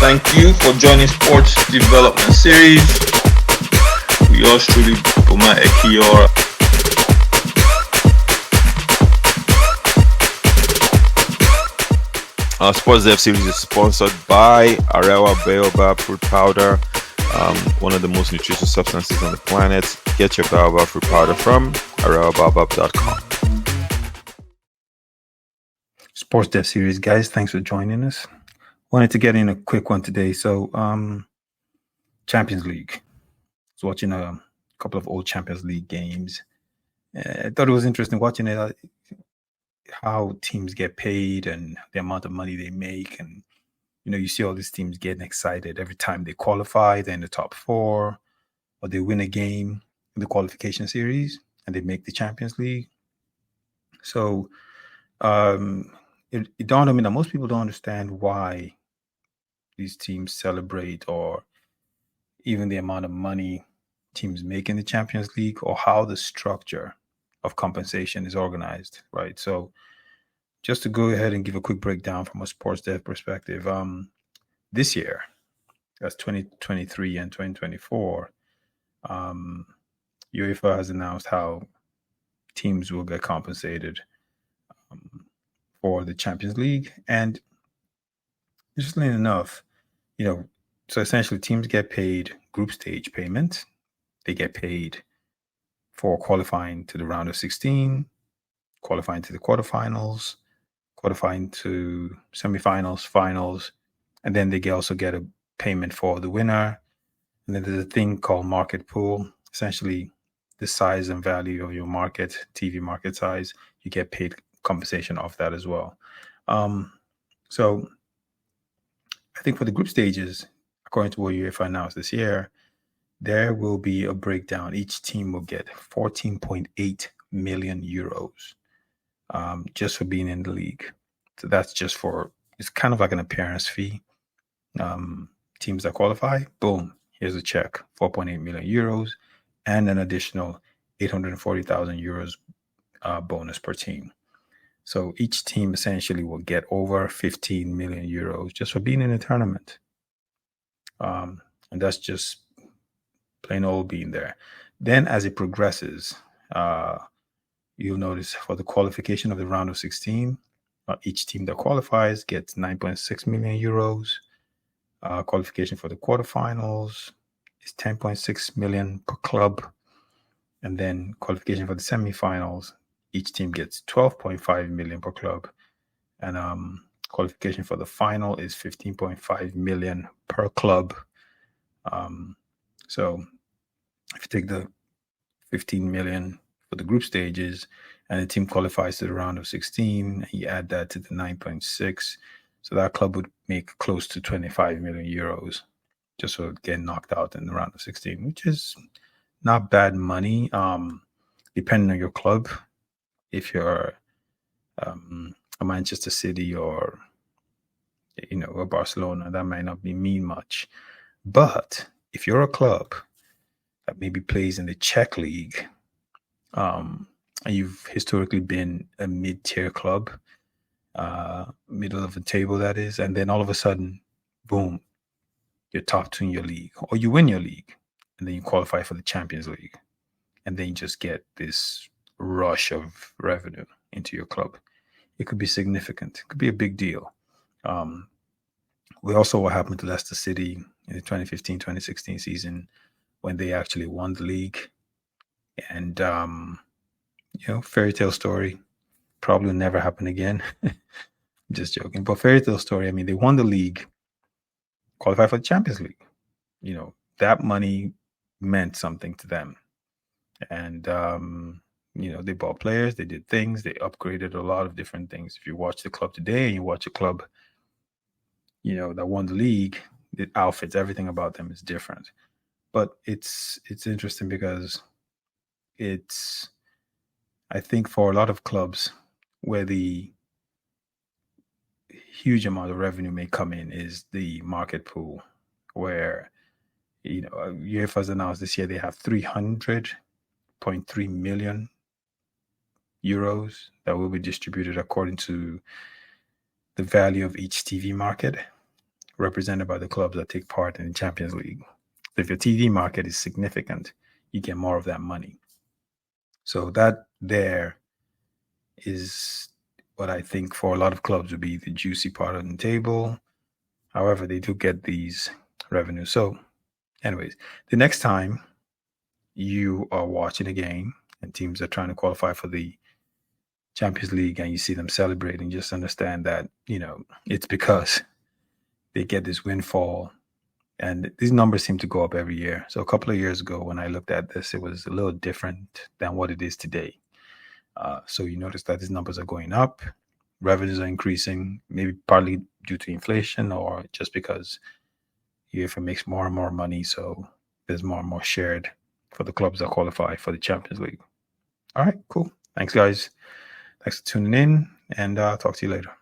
Thank you for joining Sports Development Series. We yours truly, Boma Ekiora. Sports Dev Series is sponsored by Arewa Baobab Fruit Powder, one of the most nutritious substances on the planet. Get your Baobab Fruit Powder from arewabaobab.com. Sports Dev Series, guys, thanks for joining us. Wanted to get in a quick one today. So, Champions League. I was watching a couple of old Champions League games. I thought it was interesting watching it, how teams get paid and the amount of money they make. And, you see all these teams getting excited every time they qualify. They're in the top four, or they win a game in the qualification series and they make the Champions League. So, it dawned on me that most people don't understand why these teams celebrate, or even the amount of money teams make in the Champions League, or how the structure of compensation is organized, right? So just to go ahead and give a quick breakdown from a sports dev perspective, this year, that's 2023 and 2024, UEFA has announced how teams will get compensated for the Champions League. And interestingly enough, so essentially teams get paid group stage payment. They get paid for qualifying to the round of 16, qualifying to the quarterfinals, qualifying to semifinals, finals, and then they also get a payment for the winner. And then there's a thing called market pool, essentially the size and value of your market, TV market size. You get paid compensation off that as well. So I think for the group stages, according to what UEFA announced this year, there will be a breakdown. Each team will get 14.8 million euros just for being in the league. So that's just it's kind of like an appearance fee. Teams that qualify, boom, here's a check, 4.8 million euros, and an additional 840,000 euros bonus per team. So each team essentially will get over 15 million euros just for being in a tournament. And that's just plain old being there. Then as it progresses, you'll notice for the qualification of the round of 16, each team that qualifies gets 9.6 million euros. Qualification for the quarterfinals is 10.6 million per club. And then qualification for the semifinals, each team gets 12.5 million per club. And qualification for the final is 15.5 million per club. So if you take the 15 million for the group stages and the team qualifies to the round of 16, and you add that to the 9.6, so that club would make close to 25 million euros just for getting knocked out in the round of 16, which is not bad money, depending on your club. If you're a Manchester City or a Barcelona, that might not mean much. But if you're a club that maybe plays in the Czech league, and you've historically been a mid-tier club, middle of the table that is, and then all of a sudden, boom, you're top two in your league, or you win your league, and then you qualify for the Champions League, and then you just get this rush of revenue into your club. It could be significant. It could be a big deal. We also what happened to Leicester City in the 2015-2016 season when they actually won the league. And, fairy tale story, probably never happen again. Just joking. But fairy tale story, they won the league, qualified for the Champions League. That money meant something to them. And, they bought players, they did things, they upgraded a lot of different things. If you watch the club today and you watch a club, that won the league, the outfits, everything about them is different. But it's interesting because I think for a lot of clubs where the huge amount of revenue may come in is the market pool, where, UEFA has announced this year they have 300.3 million euros that will be distributed according to the value of each TV market, represented by the clubs that take part in the Champions League. If your TV market is significant, you get more of that money. So that there is what I think for a lot of clubs would be the juicy part on the table. However, they do get these revenues. So anyways, the next time you are watching a game and teams are trying to qualify for the Champions League and you see them celebrating, just understand that, it's because they get this windfall. And these numbers seem to go up every year. So a couple of years ago, when I looked at this, it was a little different than what it is today. So you notice that these numbers are going up, revenues are increasing, maybe partly due to inflation or just because UEFA makes more and more money. So there's more and more shared for the clubs that qualify for the Champions League. All right, cool. Thanks, guys. Thanks for tuning in, and I'll talk to you later.